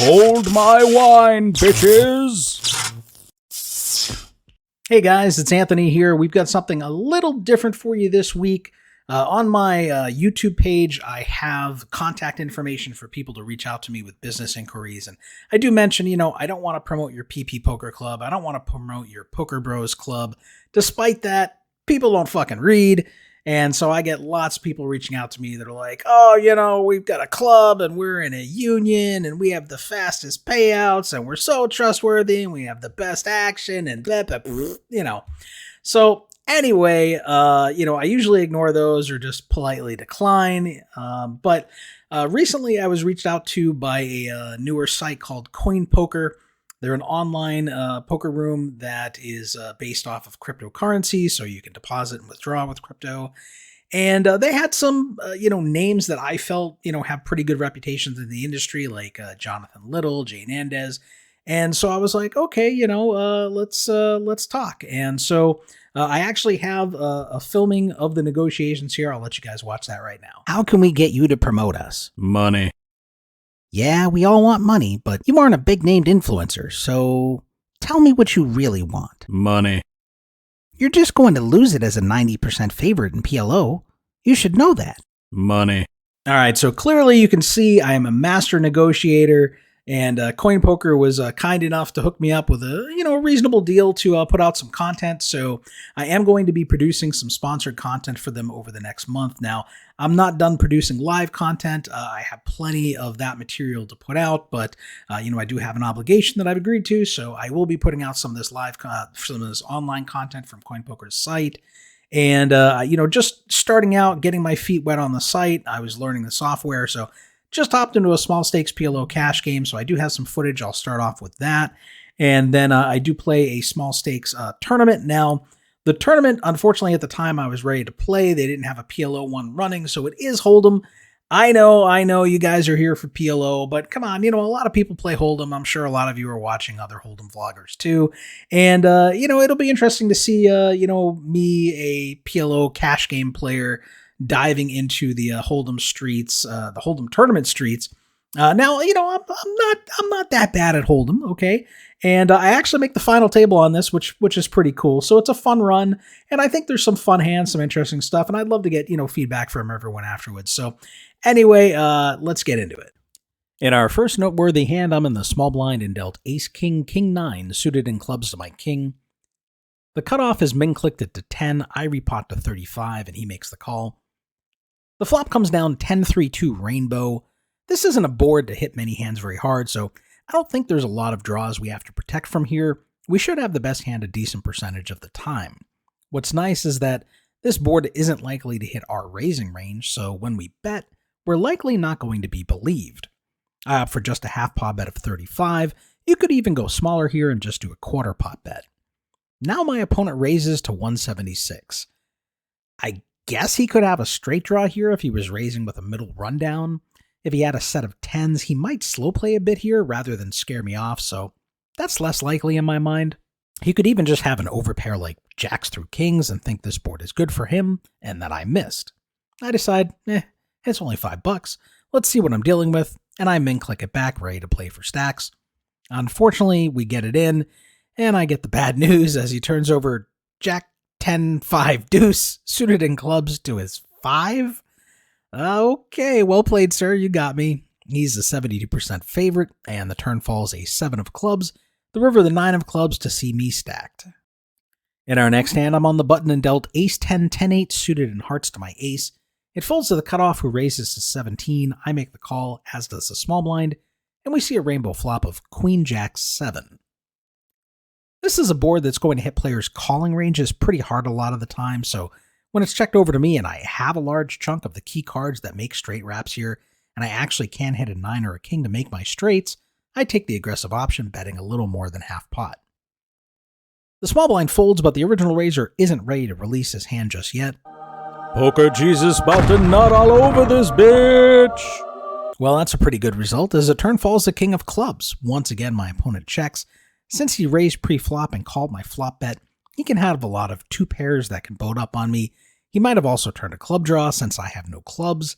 Hold my wine, bitches! Hey guys, it's Anthony here. We've got something a little different for you this week. On my YouTube page, I have contact information for people to reach out to me with business inquiries. And I do mention, I don't want to promote your PP Poker Club. I don't want to promote your Poker Bros Club. Despite that, people don't fucking read. And so I get lots of people reaching out to me that are like, oh, we've got a club and we're in a union and we have the fastest payouts and we're so trustworthy and we have the best action and blah, blah, blah, So anyway, I usually ignore those or just politely decline. But recently I was reached out to by a newer site called CoinPoker. They're an online poker room that is based off of cryptocurrency, so you can deposit and withdraw with crypto. And they had some, names that I felt, have pretty good reputations in the industry, like Jonathan Little, Jane Andes. And so I was like, okay, let's talk. And so I actually have a filming of the negotiations here. I'll let you guys watch that right now. How can we get you to promote us? Money. Yeah, we all want money, but you aren't a big-named influencer, so tell me what you really want. Money. You're just going to lose it as a 90% favorite in PLO. You should know that. Money. All right, so clearly you can see I am a master negotiator, and CoinPoker was kind enough to hook me up with a reasonable deal to put out some content. So I am going to be producing some sponsored content for them over the next month. Now, I'm not done producing live content. I have plenty of that material to put out, but I do have an obligation that I've agreed to. So I will be putting out some of this some of this online content from CoinPoker's site. And just starting out, getting my feet wet on the site. I was learning the software, so just hopped into a small stakes PLO cash game, so I do have some footage. I'll start off with that. And then I do play a small stakes tournament. Now, the tournament, unfortunately, at the time I was ready to play, they didn't have a PLO one running, so it is Hold'em. I know you guys are here for PLO, but come on, a lot of people play Hold'em. I'm sure a lot of you are watching other Hold'em vloggers too. And, it'll be interesting to see, me, a PLO cash game player, diving into the Hold'em streets, the Hold'em tournament streets. Now, I'm not that bad at Hold'em, okay? And I actually make the final table on this, which is pretty cool. So it's a fun run, and I think there's some fun hands, some interesting stuff, and I'd love to get, feedback from everyone afterwards. So anyway, let's get into it. In our first noteworthy hand, I'm in the small blind and dealt Ace King King 9 suited in clubs to my king. The cutoff is min clicked it to 10, I repot to 35, and he makes the call. The flop comes down 10-3-2 rainbow. This isn't a board to hit many hands very hard, so I don't think there's a lot of draws we have to protect from here. We should have the best hand a decent percentage of the time. What's nice is that this board isn't likely to hit our raising range, so when we bet, we're likely not going to be believed. I opt for just a half pot bet of 35. You could even go smaller here and just do a quarter pot bet. Now my opponent raises to 176. I guess he could have a straight draw here if he was raising with a middle rundown. If he had a set of 10s, he might slow play a bit here rather than scare me off, so that's less likely in my mind. He could even just have an overpair like jacks through kings and think this board is good for him and that I missed. I decide, it's only $5. Let's see what I'm dealing with, and I min click it back, ready to play for stacks. Unfortunately, we get it in, and I get the bad news as he turns over jack 10-5 deuce suited in clubs to his 5. Okay, well played, sir. You got me. He's a 72% favorite, and the turn falls a 7 of clubs, the river the 9 of clubs to see me stacked. In our next hand, I'm on the button and dealt ace 10, 10-8 suited in hearts to my ace. It folds to the cutoff, who raises to 17. I make the call, as does the small blind, and we see a rainbow flop of queen jack 7. This is a board that's going to hit players' calling ranges pretty hard a lot of the time, so when it's checked over to me and I have a large chunk of the key cards that make straight wraps here, and I actually can hit a 9 or a king to make my straights, I take the aggressive option, betting a little more than half pot. The small blind folds, but the original raiser isn't ready to release his hand just yet. Poker Jesus about to nut all over this bitch! Well, that's a pretty good result, as the turn falls the king of clubs. Once again, my opponent checks. Since he raised pre-flop and called my flop bet, he can have a lot of 2 pairs that can boat up on me. He might have also turned a club draw since I have no clubs.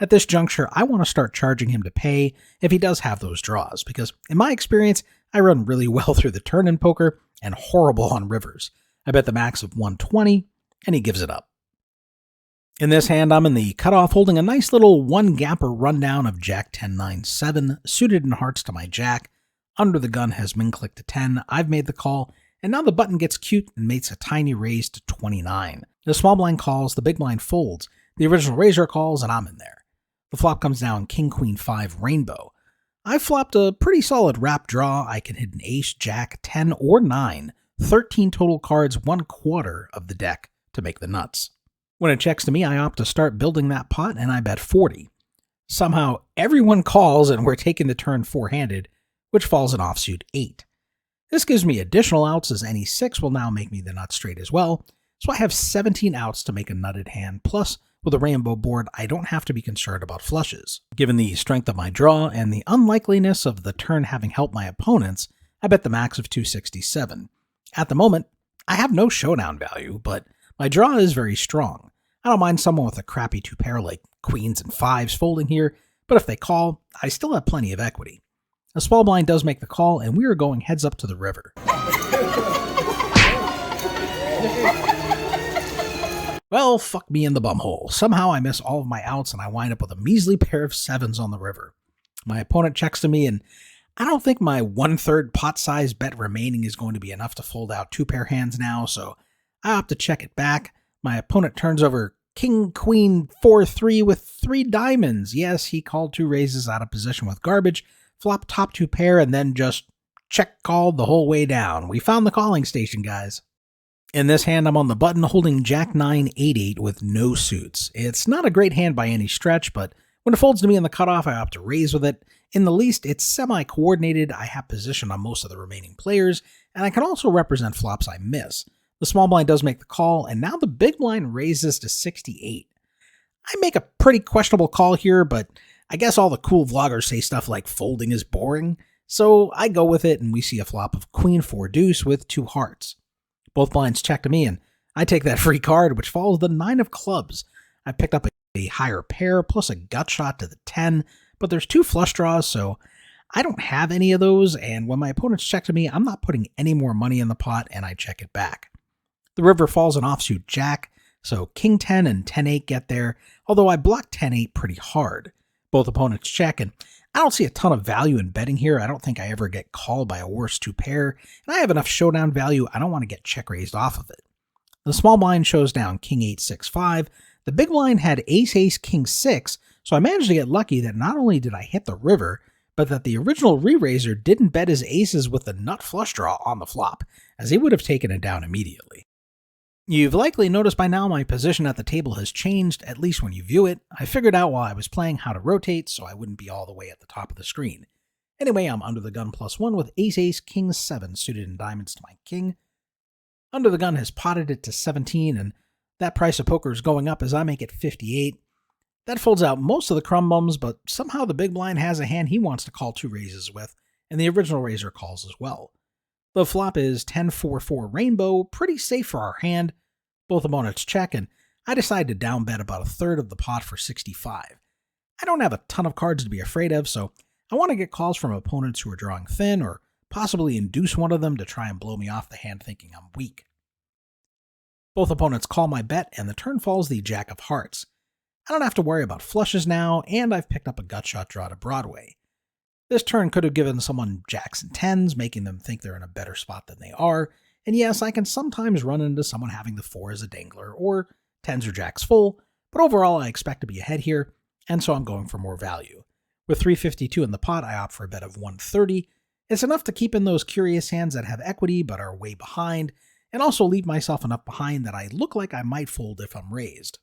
At this juncture, I want to start charging him to pay if he does have those draws, because in my experience, I run really well through the turn in poker and horrible on rivers. I bet the max of 120, and he gives it up. In this hand, I'm in the cutoff holding a nice little one-gapper rundown of Jack 10-9-7, suited in hearts to my Jack. Under the gun has min clicked to 10, I've made the call, and now the button gets cute and makes a tiny raise to 29. The small blind calls, the big blind folds, the original raiser calls, and I'm in there. The flop comes down King Queen 5 Rainbow. I flopped a pretty solid wrap draw. I can hit an ace, jack, 10, or 9, 13 total cards, 1/4 of the deck to make the nuts. When it checks to me, I opt to start building that pot, and I bet 40. Somehow, everyone calls, and we're taking the turn four-handed, which falls an offsuit 8. This gives me additional outs, as any 6 will now make me the nut straight as well, so I have 17 outs to make a nutted hand, plus with a rainbow board, I don't have to be concerned about flushes. Given the strength of my draw and the unlikeliness of the turn having helped my opponents, I bet the max of 267. At the moment, I have no showdown value, but my draw is very strong. I don't mind someone with a crappy 2-pair like queens and 5s folding here, but if they call, I still have plenty of equity. A small blind does make the call, and we are going heads up to the river. Well, fuck me in the bumhole. Somehow I miss all of my outs, and I wind up with a measly pair of 7s on the river. My opponent checks to me, and I don't think my 1/3 pot size bet remaining is going to be enough to fold out 2-pair hands now, so I opt to check it back. My opponent turns over King Queen 4-3 with 3 diamonds. Yes, he called 2 raises out of position with garbage, flopped top 2-pair, and then just check called the whole way down. We found the calling station, guys. In this hand, I'm on the button holding Jack 9-8-8 with no suits. It's not a great hand by any stretch, but when it folds to me in the cutoff, I opt to raise with it. In the least, it's semi-coordinated, I have position on most of the remaining players, and I can also represent flops I miss. The small blind does make the call, and now the big blind raises to 68. I make a pretty questionable call here, but I guess all the cool vloggers say stuff like folding is boring, so I go with it, and we see a flop of Queen 4 deuce with 2 hearts. Both blinds check to me, and I take that free card, which follows the 9 of clubs. I picked up a higher pair, plus a gut shot to the 10, but there's 2 flush draws, so I don't have any of those, and when my opponents check to me, I'm not putting any more money in the pot, and I check it back. The river falls an offsuit jack, so King 10 and 10-8 get there, although I block 10-8 pretty hard. Both opponents check, and I don't see a ton of value in betting here. I don't think I ever get called by a worse 2-pair, and I have enough showdown value, I don't want to get check raised off of it. The small blind shows down King 8-6-5. The big blind had Ace-Ace King 6, so I managed to get lucky that not only did I hit the river, but that the original re-raiser didn't bet his aces with the nut flush draw on the flop, as he would have taken it down immediately. You've likely noticed by now my position at the table has changed, at least when you view it. I figured out while I was playing how to rotate, so I wouldn't be all the way at the top of the screen. Anyway, I'm under the gun +1 with Ace-Ace King 7 suited in diamonds to my king. Under the gun has potted it to 17, and that price of poker is going up as I make it 58. That folds out most of the crumb bums, but somehow the big blind has a hand he wants to call 2 raises with, and the original raiser calls as well. The flop is 10-4-4 rainbow, pretty safe for our hand. Both opponents check, and I decide to down bet about 1/3 of the pot for 65. I don't have a ton of cards to be afraid of, so I want to get calls from opponents who are drawing thin, or possibly induce one of them to try and blow me off the hand thinking I'm weak. Both opponents call my bet, and the turn falls the Jack of Hearts. I don't have to worry about flushes now, and I've picked up a gut shot draw to Broadway. This turn could have given someone jacks and 10s, making them think they're in a better spot than they are, and yes, I can sometimes run into someone having the 4 as a dangler, or 10s or jacks full, but overall I expect to be ahead here, and so I'm going for more value. With 352 in the pot, I opt for a bet of 130. It's enough to keep in those curious hands that have equity but are way behind, and also leave myself enough behind that I look like I might fold if I'm raised.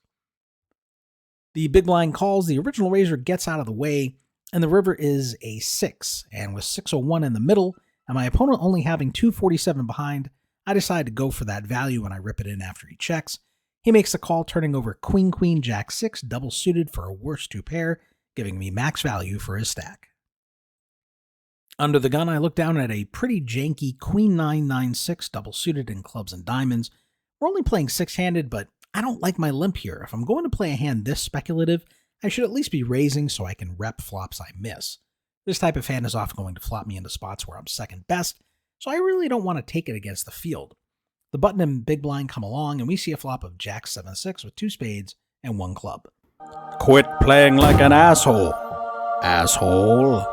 The big blind calls, the original raiser gets out of the way, and the river is a 6, and with 601 in the middle, and my opponent only having 247 behind, I decide to go for that value when I rip it in after he checks. He makes the call, turning over Queen Queen Jack 6 double suited for a worse 2-pair, giving me max value for his stack. Under the gun, I look down at a pretty janky Queen 9-9-6 double suited in clubs and diamonds. We're only playing 6-handed, but I don't like my limp here. If I'm going to play a hand this speculative, I should at least be raising so I can rep flops I miss. This type of hand is often going to flop me into spots where I'm second best, so I really don't want to take it against the field. The button and big blind come along, and we see a flop of Jack 7-6 with 2 spades and 1 club. Quit playing like an asshole. Asshole.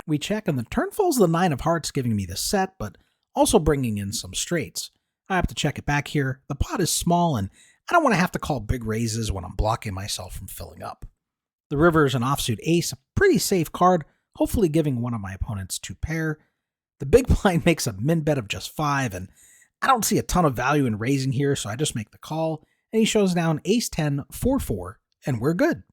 We check, and the turn falls the 9 of hearts, giving me the set, but also bringing in some straights. I have to check it back here. The pot is small, and I don't want to have to call big raises when I'm blocking myself from filling up. The river is an offsuit ace, a pretty safe card, hopefully giving one of my opponents 2 pair. The big blind makes a min bet of just 5, and I don't see a ton of value in raising here, so I just make the call, and he shows down ace 10, 4-4, and we're good.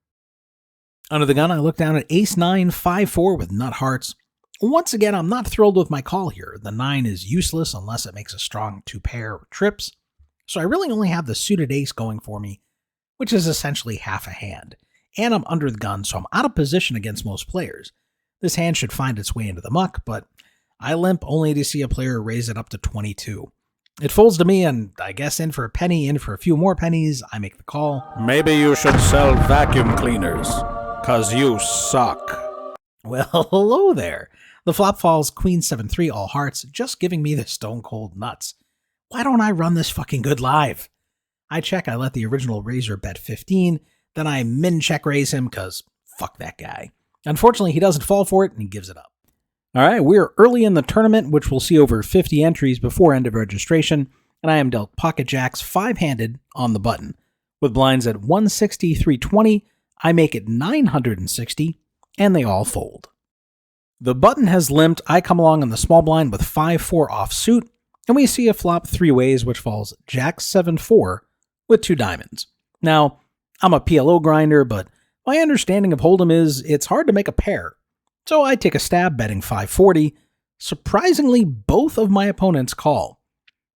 Under the gun, I look down at ace 9, 5-4 with nut hearts. Once again, I'm not thrilled with my call here. The 9 is useless unless it makes a strong 2 pair or trips, so I really only have the suited ace going for me, which is essentially half a hand. And I'm under the gun, so I'm out of position against most players. This hand should find its way into the muck, but I limp only to see a player raise it up to 22. It folds to me, and I guess in for a penny, in for a few more pennies, I make the call. Maybe you should sell vacuum cleaners, 'cause you suck. Well, hello there. The flop falls queen 7-3 all hearts, just giving me the stone cold nuts. Why don't I run this fucking good live? I check, I let the original raiser bet 15, then I min check raise him, 'cause fuck that guy. Unfortunately, he doesn't fall for it, and he gives it up. All right, we're early in the tournament, which will see over 50 entries before end of registration, and I am dealt pocket jacks 5-handed on the button. With blinds at 160, 320, I make it 960, and they all fold. The button has limped, I come along on the small blind with 5-4 offsuit, and we see a flop 3 ways, which falls Jack 7-4 with 2 diamonds. Now, I'm a PLO grinder, but my understanding of Hold'em is it's hard to make a pair. So I take a stab betting 540. Surprisingly, both of my opponents call.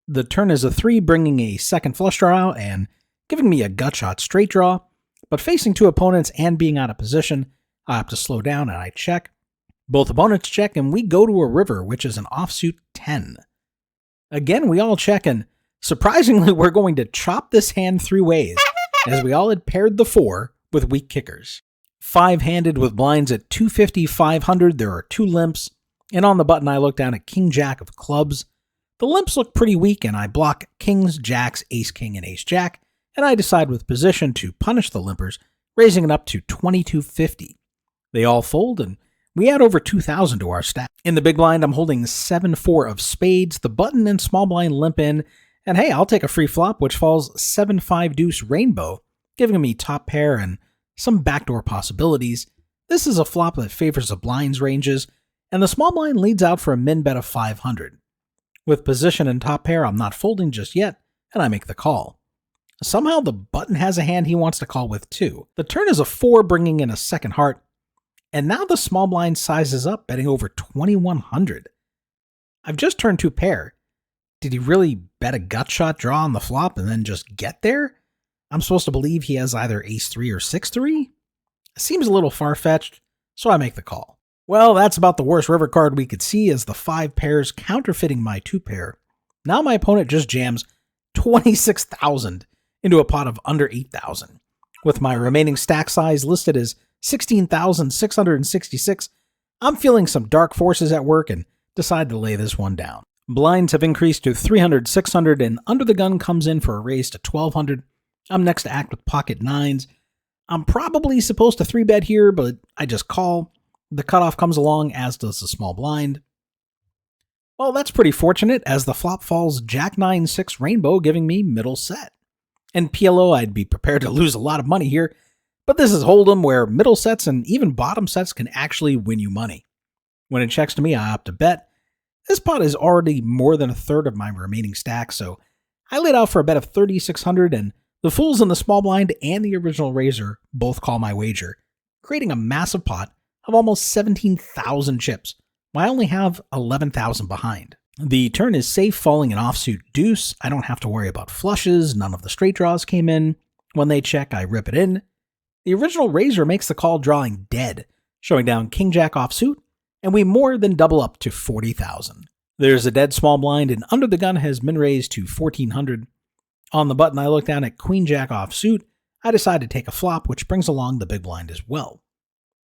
The turn is a 3, bringing a second flush draw out and giving me a gut shot straight draw, but facing 2 opponents and being out of position, I have to slow down and I check. Both opponents check and we go to a river, which is an offsuit 10. Again, we all check, and surprisingly, we're going to chop this hand 3 ways, as we all had paired the 4 with weak kickers. 5-handed with blinds at 250, 500, there are 2 limps, and on the button I look down at King Jack of clubs. The limps look pretty weak, and I block Kings, Jacks, Ace King, and Ace Jack, and I decide with position to punish the limpers, raising it up to 2250. They all fold, and we add over 2,000 to our stack. In the big blind, I'm holding 7-4 of spades, the button and small blind limp in, and hey, I'll take a free flop, which falls 7-5 deuce rainbow, giving me top pair and some backdoor possibilities. This is a flop that favors the blinds ranges, and the small blind leads out for a min bet of 500. With position and top pair, I'm not folding just yet, and I make the call. Somehow the button has a hand he wants to call with too. The turn is a 4, bringing in a second heart, and now the small blind sizes up, betting over 2,100. I've just turned 2 pair. Did he really bet a gut shot draw on the flop and then just get there? I'm supposed to believe he has either ace 3 or 6-3? Seems a little far-fetched, so I make the call. Well, that's about the worst river card we could see, as the 5 pairs counterfeiting my 2 pair. Now my opponent just jams 26,000 into a pot of under 8,000. With my remaining stack size listed as 16,666, I'm feeling some dark forces at work and decide to lay this one down. Blinds have increased to 300, 600, and under the gun comes in for a raise to 1,200. I'm next to act with pocket 9s. I'm probably supposed to 3-bet here, but I just call. The cutoff comes along, as does the small blind. Well, that's pretty fortunate, as the flop falls Jack 9-6 rainbow, giving me middle set. In PLO, I'd be prepared to lose a lot of money here, but this is Hold'em, where middle sets and even bottom sets can actually win you money. When it checks to me, I opt to bet. This pot is already more than a third of my remaining stack, so I laid out for a bet of 3,600, and the fools in the small blind and the original raiser both call my wager, creating a massive pot of almost 17,000 chips, while I only have 11,000 behind. The turn is safe, falling an offsuit deuce. I don't have to worry about flushes, none of the straight draws came in. When they check, I rip it in. The original raiser makes the call, drawing dead, showing down King Jack offsuit, and we more than double up to 40,000. There's a dead small blind, and under the gun has min raised to 1,400. On the button, I look down at Queen Jack offsuit. I decide to take a flop, which brings along the big blind as well.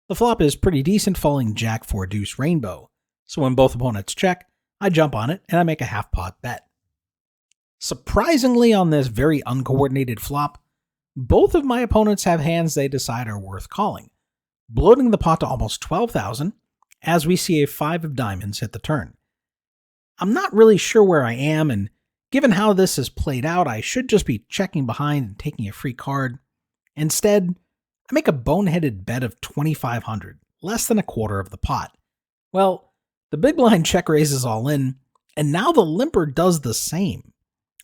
The flop is pretty decent, falling Jack 4 deuce rainbow. So when both opponents check, I jump on it and I make a half pot bet. Surprisingly, on this very uncoordinated flop, both of my opponents have hands they decide are worth calling, bloating the pot to almost 12,000 as we see a 5 of diamonds hit the turn. I'm not really sure where I am, and given how this has played out, I should just be checking behind and taking a free card. Instead, I make a boneheaded bet of 2,500, less than a quarter of the pot. Well, the big blind check raises all in, and now the limper does the same.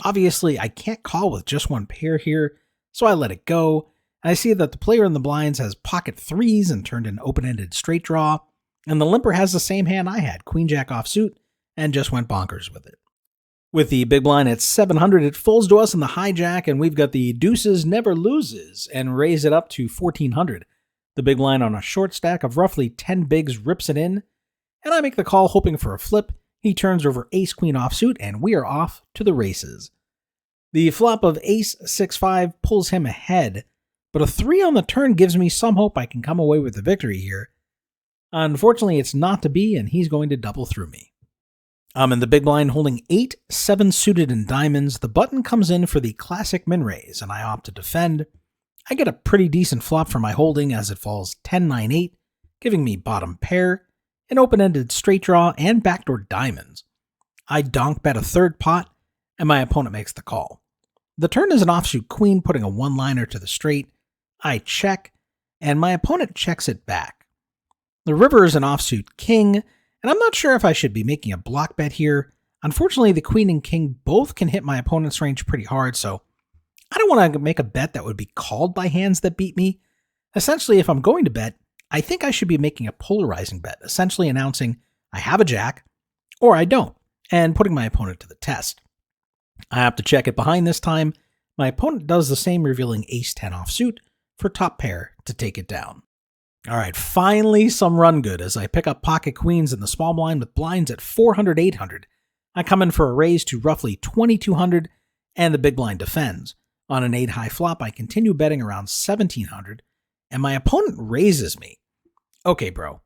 Obviously, I can't call with just one pair here, so I let it go, and I see that the player in the blinds has pocket threes and turned an open-ended straight draw, and the limper has the same hand I had, queen jack offsuit, and just went bonkers with it. With the big blind at 700, it folds to us in the hijack, and we've got the deuces never loses and raise it up to 1,400. The big blind on a short stack of roughly 10 bigs rips it in, and I make the call hoping for a flip. He turns over ace-queen offsuit, and we are off to the races. The flop of ace 6-5 pulls him ahead, but a 3 on the turn gives me some hope I can come away with the victory here. Unfortunately, it's not to be, and he's going to double through me. I'm in the big blind holding 8-7 suited in diamonds. The button comes in for the classic min raise, and I opt to defend. I get a pretty decent flop for my holding as it falls 10-9-8, giving me bottom pair, an open-ended straight draw, and backdoor diamonds. I donk bet a third pot, and my opponent makes the call. The turn is an offsuit queen, putting a one-liner to the straight. I check, and my opponent checks it back. The river is an offsuit king, and I'm not sure if I should be making a block bet here. Unfortunately, the queen and king both can hit my opponent's range pretty hard, so I don't want to make a bet that would be called by hands that beat me. Essentially, if I'm going to bet, I think I should be making a polarizing bet, essentially announcing I have a jack, or I don't, and putting my opponent to the test. I have to check it behind this time. My opponent does the same, revealing ace-10 offsuit for top pair to take it down. Alright, finally some run good as I pick up pocket queens in the small blind with blinds at 400-800. I come in for a raise to roughly 2,200, and the big blind defends. On an 8 high flop, I continue betting around 1,700, and my opponent raises me. Okay, bro,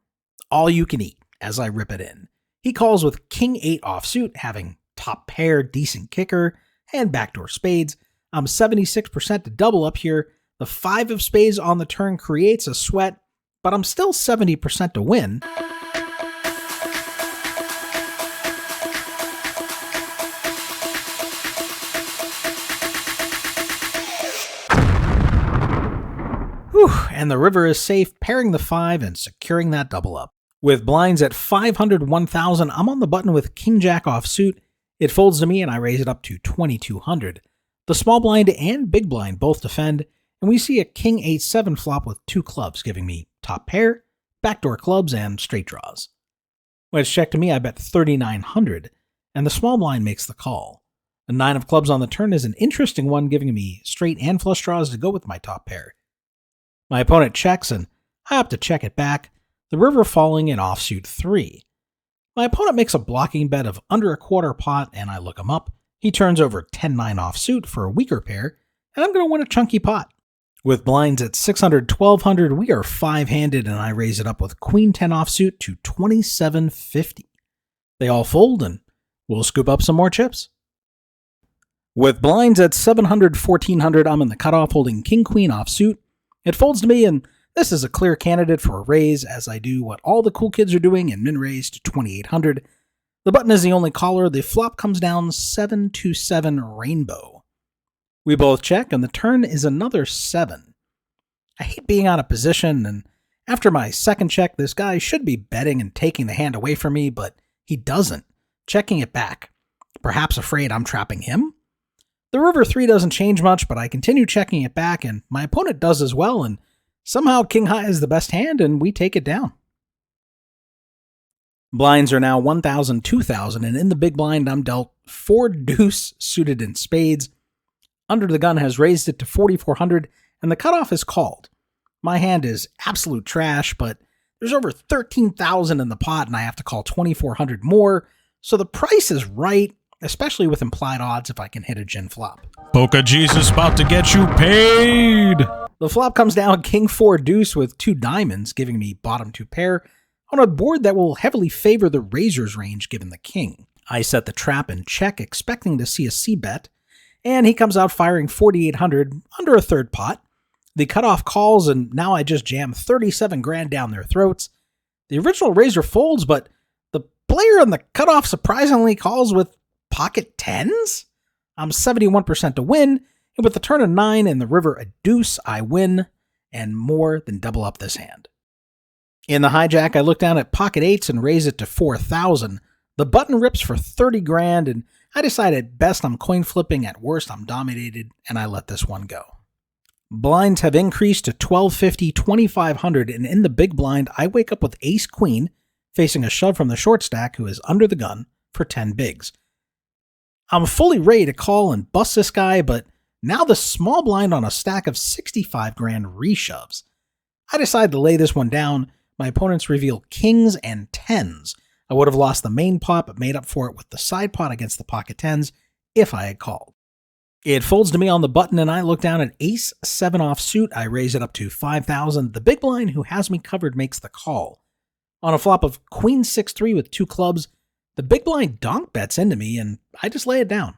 all you can eat as I rip it in. He calls with king 8 offsuit, having top pair, decent kicker, and backdoor spades. I'm 76% to double up here. The 5 of spades on the turn creates a sweat, but I'm still 70% to win. Whew, and the river is safe, pairing the 5 and securing that double up. With blinds at 500, 1,000, I'm on the button with king jack offsuit. It folds to me and I raise it up to 2,200. The small blind and big blind both defend, and we see a king 8-7 flop with 2 clubs, giving me top pair, backdoor clubs, and straight draws. When it's checked to me, I bet 3,900, and the small blind makes the call. The 9 of clubs on the turn is an interesting one, giving me straight and flush draws to go with my top pair. My opponent checks, and I opt to check it back, the river falling in offsuit 3. My opponent makes a blocking bet of under a quarter pot, and I look him up. He turns over 10-9 offsuit for a weaker pair, and I'm going to win a chunky pot. With blinds at 600, 1,200, we are 5-handed, and I raise it up with queen 10 offsuit to 2,750. They all fold, and we'll scoop up some more chips. With blinds at 700, 1,400, I'm in the cutoff holding king queen offsuit. It folds to me, and this is a clear candidate for a raise, as I do what all the cool kids are doing and min raise to 2,800. The button is the only caller. The flop comes down 7-7 rainbow. We both check, and the turn is another 7. I hate being out of position, and after my second check, this guy should be betting and taking the hand away from me, but he doesn't, checking it back. Perhaps afraid I'm trapping him? The river 3 doesn't change much, but I continue checking it back, and my opponent does as well, and somehow king high is the best hand, and we take it down. Blinds are now 1,000, 2,000, and in the big blind, I'm dealt 4 deuce suited in spades. Under the gun has raised it to 4,400, and the cutoff is called. My hand is absolute trash, but there's over 13,000 in the pot, and I have to call 2,400 more, so the price is right, especially with implied odds if I can hit a gin flop. Poker Jesus about to get you paid. The flop comes down king 4 deuce with 2 diamonds, giving me bottom 2 pair on a board that will heavily favor the raiser's range given the king. I set the trap and check, expecting to see a c-bet, and he comes out firing 4,800 under a third pot. The cutoff calls, and now I just jam 37 grand down their throats. The original raiser folds, but the player on the cutoff surprisingly calls with pocket tens? I'm 71% to win, and with the turn of 9 and the river a deuce, I win, and more than double up this hand. In the hijack, I look down at pocket 8s and raise it to 4,000. The button rips for 30 grand, and I decide at best I'm coin flipping, at worst I'm dominated, and I let this one go. Blinds have increased to 1,250, 2,500, and in the big blind, I wake up with ace queen, facing a shove from the short stack who is under the gun for 10 bigs. I'm fully ready to call and bust this guy, but now the small blind on a stack of 65 grand reshoves. I decide to lay this one down. My opponents reveal kings and tens. I would have lost the main pot, but made up for it with the side pot against the pocket tens if I had called. It folds to me on the button, and I look down at ace 7 offsuit. I raise it up to 5,000. The big blind who has me covered makes the call. On a flop of queen 6-3 with 2 clubs, the big blind donk bets into me, and I just lay it down.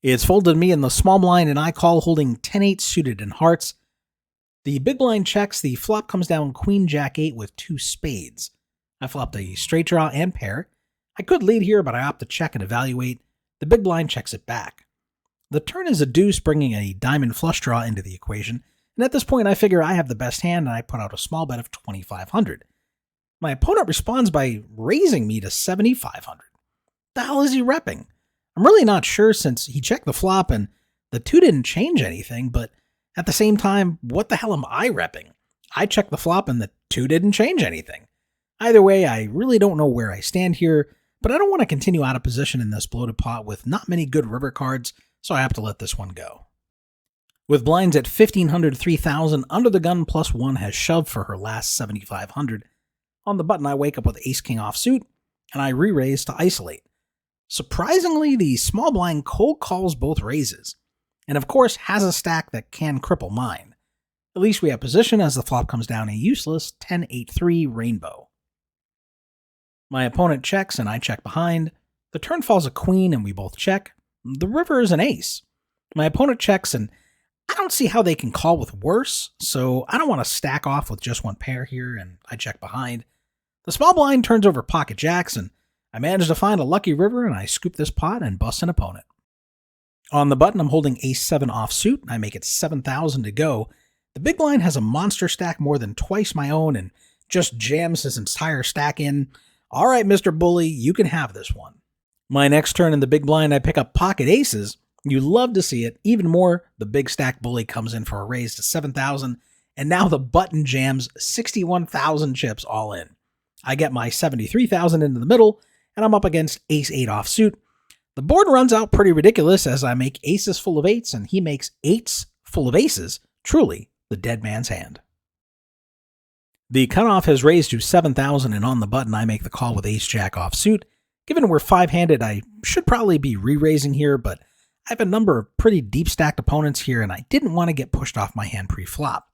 It's folded to me in the small blind, and I call holding 10-8 suited in hearts. The big blind checks. The flop comes down queen jack 8 with 2 spades. I flopped a straight draw and pair. I could lead here, but I opt to check and evaluate. The big blind checks it back. The turn is a deuce, bringing a diamond flush draw into the equation, and at this point I figure I have the best hand, and I put out a small bet of 2,500. My opponent responds by raising me to 7,500. The hell is he repping? I'm really not sure, since he checked the flop and the 2 didn't change anything, but at the same time, what the hell am I repping? I checked the flop and the 2 didn't change anything. Either way, I really don't know where I stand here, but I don't want to continue out of position in this bloated pot with not many good river cards, so I have to let this one go. With blinds at 1,500, 3,000, under the gun plus 1 has shoved for her last 7,500. On the button, I wake up with ace-king offsuit, and I re-raise to isolate. Surprisingly, the small blind cold calls both raises, and of course has a stack that can cripple mine. At least we have position as the flop comes down a useless 10-8-3 rainbow. My opponent checks, and I check behind. The turn falls a queen, and we both check. The river is an ace. My opponent checks, and I don't see how they can call with worse, so I don't want to stack off with just one pair here, and I check behind. The small blind turns over pocket jacks, and I manage to find a lucky river, and I scoop this pot and bust an opponent. On the button, I'm holding ace 7 offsuit. I make it 7,000 to go. The big blind has a monster stack more than twice my own and just jams his entire stack in. All right, Mr. Bully, you can have this one. My next turn in the big blind, I pick up pocket aces. You love to see it. Even more, the big stack bully comes in for a raise to 7,000, and now the button jams 61,000 chips all in. I get my 73,000 into the middle, and I'm up against ace 8 offsuit. The board runs out pretty ridiculous as I make aces full of 8s, and he makes 8s full of aces. Truly, the dead man's hand. The cutoff has raised to 7,000, and on the button, I make the call with ace jack offsuit. Given we're 5-handed, I should probably be re-raising here, but I have a number of pretty deep-stacked opponents here, and I didn't want to get pushed off my hand pre-flop.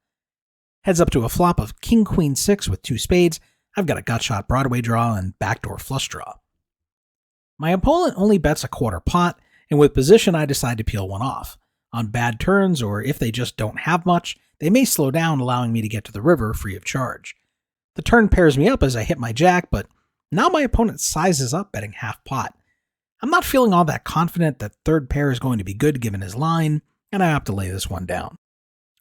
Heads up to a flop of king-queen 6 with 2 spades. I've got a gut-shot Broadway draw and backdoor flush draw. My opponent only bets a quarter pot, and with position I decide to peel one off. On bad turns, or if they just don't have much, they may slow down, allowing me to get to the river free of charge. The turn pairs me up as I hit my jack, but now my opponent sizes up betting half pot. I'm not feeling all that confident that third pair is going to be good given his line, and I opt to lay this one down.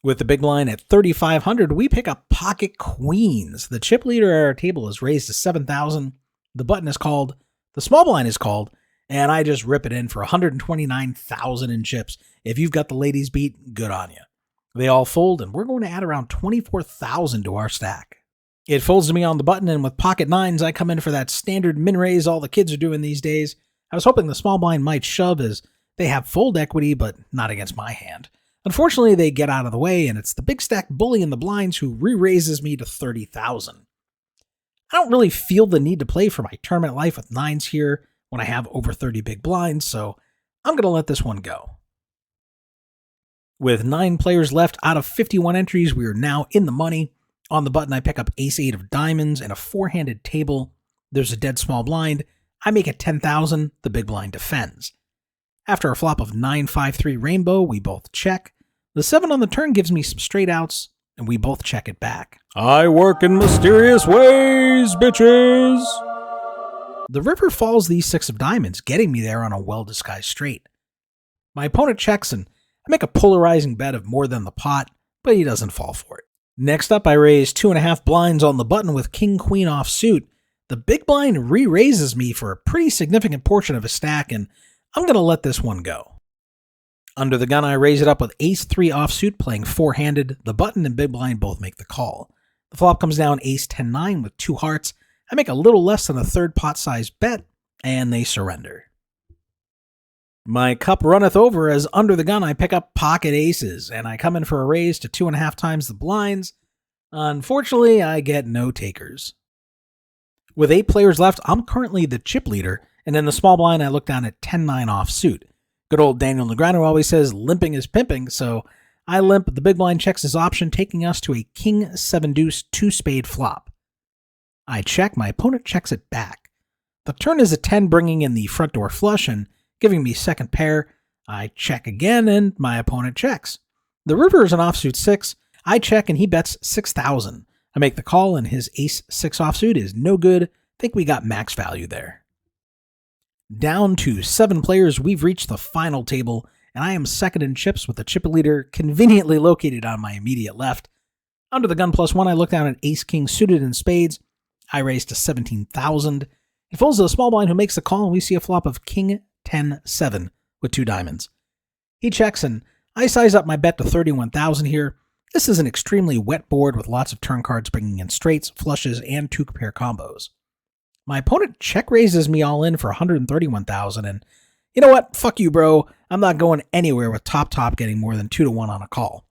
With the big line at 3,500, we pick up pocket queens. The chip leader at our table is raised to 7,000. The button is called, the small blind is called, and I just rip it in for 129,000 in chips. If you've got the ladies beat, good on you. They all fold, and we're going to add around 24,000 to our stack. It folds to me on the button, and with pocket 9s, I come in for that standard min-raise all the kids are doing these days. I was hoping the small blind might shove as they have fold equity, but not against my hand. Unfortunately, they get out of the way, and it's the big stack bully in the blinds who re-raises me to 30,000. I don't really feel the need to play for my tournament life with 9s here. when I have over 30 big blinds, so I'm going to let this one go. With 9 players left out of 51 entries, we are now in the money. On the button, I pick up ace-8 of diamonds and a 4-handed table. There's a dead small blind. I make it 10,000. The big blind defends. After a flop of 9-5-3 rainbow, we both check. The 7 on the turn gives me some straight outs, and we both check it back. I work in mysterious ways, bitches! The river falls these 6 of diamonds, getting me there on a well-disguised straight. My opponent checks, and I make a polarizing bet of more than the pot, but he doesn't fall for it. Next up, I raise 2.5 blinds on the button with king-queen offsuit. The big blind re-raises me for a pretty significant portion of his stack, and I'm going to let this one go. Under the gun, I raise it up with ace-3 offsuit, playing 4-handed. The button and big blind both make the call. The flop comes down ace-10-9 with 2 hearts. I make a little less than a third pot-sized bet, and they surrender. My cup runneth over as under the gun I pick up pocket aces, and I come in for a raise to 2.5 times the blinds. Unfortunately, I get no takers. With 8 players left, I'm currently the chip leader, and in the small blind I look down at 10-9 offsuit. Good old Daniel Negreanu always says limping is pimping, so I limp. The big blind checks his option, taking us to a king-7 deuce 2-spade flop. I check, my opponent checks it back. The turn is a 10, bringing in the front door flush and giving me second pair. I check again, and my opponent checks. The river is an offsuit 6. I check, and he bets 6,000. I make the call, and his ace-6 offsuit is no good. Think we got max value there. Down to 7 players, we've reached the final table, and I am second in chips with the chip leader conveniently located on my immediate left. Under the gun +1, I look down at ace-king suited in spades. I raise to 17,000. It folds to the small blind who makes the call, and we see a flop of king-10-7 with 2 diamonds. He checks, and I size up my bet to 31,000 here. This is an extremely wet board with lots of turn cards bringing in straights, flushes, and 2-pair combos. My opponent check raises me all in for 131,000, and you know what? Fuck you, bro. I'm not going anywhere with top getting more than 2-1 on a call.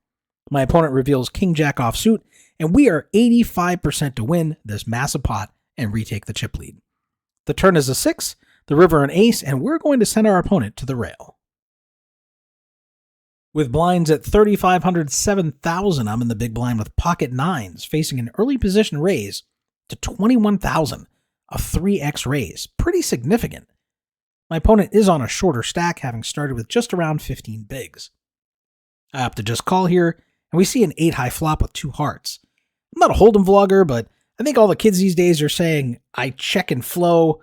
My opponent reveals king-jack offsuit, and we are 85% to win this massive pot and retake the chip lead. The turn is a 6, the river an ace, and we're going to send our opponent to the rail. With blinds at 3,500, 7,000, I'm in the big blind with pocket 9s, facing an early position raise to 21,000, a 3x raise. Pretty significant. My opponent is on a shorter stack, having started with just around 15 bigs. I opt to just call here, and we see an 8-high flop with 2 hearts. I'm not a Hold'em vlogger, but I think all the kids these days are saying, I check and flow.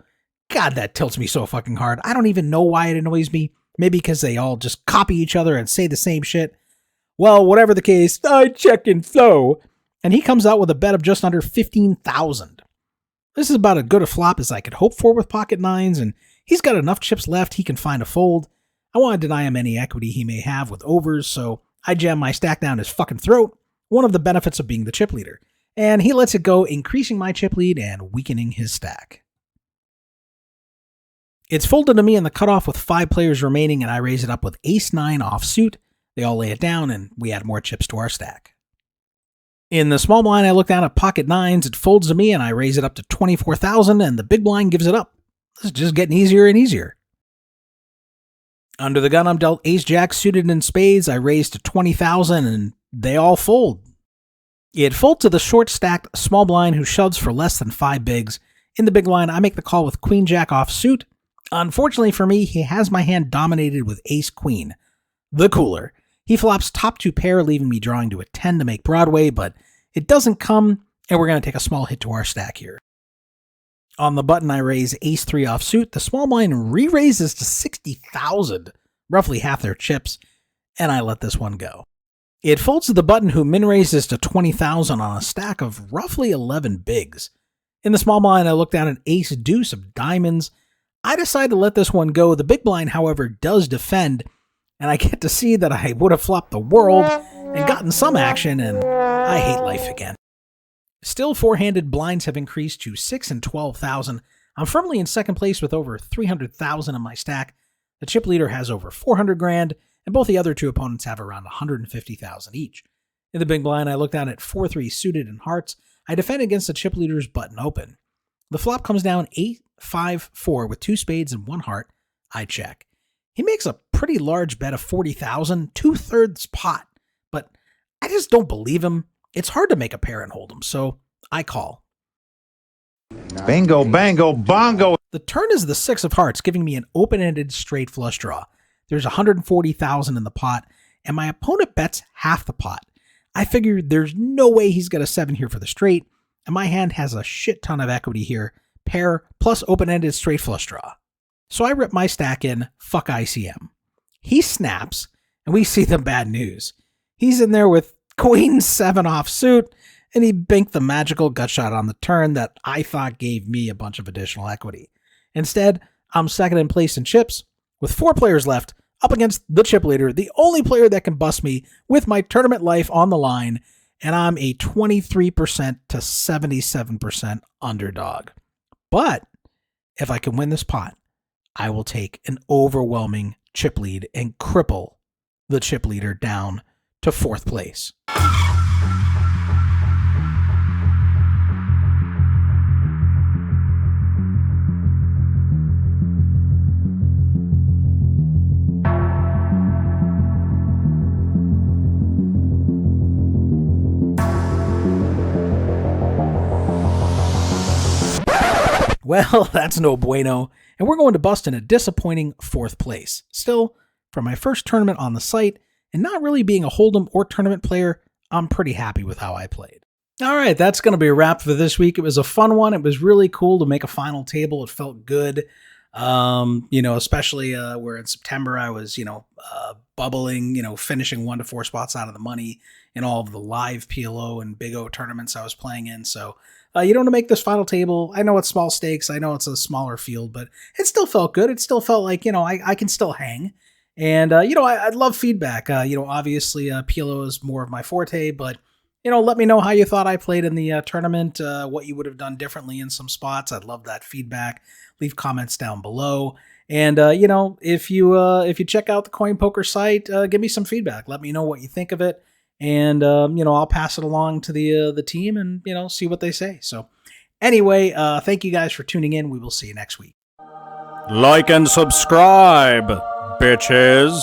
God, that tilts me so fucking hard. I don't even know why it annoys me. Maybe because they all just copy each other and say the same shit. Well, whatever the case, I check and flow. And he comes out with a bet of just under 15,000. This is about as good a flop as I could hope for with pocket 9s, and he's got enough chips left he can find a fold. I want to deny him any equity he may have with overs, so I jam my stack down his fucking throat, one of the benefits of being the chip leader. And he lets it go, increasing my chip lead and weakening his stack. It's folded to me in the cutoff with 5 players remaining, and I raise it up with ace-9 offsuit. They all lay it down, and we add more chips to our stack. In the small blind, I look down at pocket 9s. It folds to me, and I raise it up to 24,000, and the big blind gives it up. This is just getting easier and easier. Under the gun, I'm dealt ace-jack suited in spades. I raise to 20,000, and they all fold. It folds to the short-stacked small blind who shoves for less than 5 bigs. In the big blind, I make the call with queen-jack offsuit. Unfortunately for me, he has my hand dominated with ace-queen. The cooler. He flops top 2 pair, leaving me drawing to a 10 to make Broadway, but it doesn't come, and we're going to take a small hit to our stack here. On the button, I raise ace-3 offsuit. The small blind re-raises to 60,000, roughly half their chips, and I let this one go. It folds to the button who min-raises to 20,000 on a stack of roughly 11 bigs. In the small blind, I look down at ace-deuce of diamonds. I decide to let this one go. The big blind, however, does defend, and I get to see that I would have flopped the world and gotten some action, and I hate life again. Still, 4-handed blinds have increased to 6 and 12,000. I'm firmly in second place with over 300,000 in my stack. The chip leader has over 400 grand, and both the other 2 opponents have around 150,000 each. In the big blind, I look down at 4-3 suited in hearts. I defend against the chip leader's button open. The flop comes down 5-4 with 2 spades and 1 heart, I check. He makes a pretty large bet of 40,000, 2/3 pot, but I just don't believe him. It's hard to make a pair and hold him, so I call. Bingo, bango, bongo. The turn is the 6 of hearts, giving me an open-ended straight flush draw. There's 140,000 in the pot, and my opponent bets half the pot. I figure there's no way he's got a 7 here for the straight, and my hand has a shit ton of equity here, pair plus open-ended straight flush draw. So I rip my stack in, fuck ICM. He snaps, and we see the bad news. He's in there with Queen 7 offsuit, and he banked the magical gut shot on the turn that I thought gave me a bunch of additional equity. Instead, I'm second in place in chips, with 4 players left, up against the chip leader, the only player that can bust me with my tournament life on the line, and I'm a 23% to 77% underdog. But if I can win this pot, I will take an overwhelming chip lead and cripple the chip leader down to 4th place. Well, that's no bueno, and we're going to bust in a disappointing 4th place. Still, for my first tournament on the site, and not really being a hold'em or tournament player, I'm pretty happy with how I played. All right, that's going to be a wrap for this week. It was a fun one. It was really cool to make a final table. It felt good. Especially where in September I was, bubbling, finishing 1 to 4 spots out of the money in all of the live PLO and Big O tournaments I was playing in. So, to make this final table, I know it's small stakes. I know it's a smaller field, but it still felt good. It still felt like, I can still hang. And, I'd love feedback. Obviously PLO is more of my forte, but, let me know how you thought I played in the tournament, what you would have done differently in some spots. I'd love that feedback. Leave comments down below. And, if you check out the CoinPoker site, give me some feedback. Let me know what you think of it. And, I'll pass it along to the team and, see what they say. So anyway, thank you guys for tuning in. We will see you next week. Like and subscribe, bitches.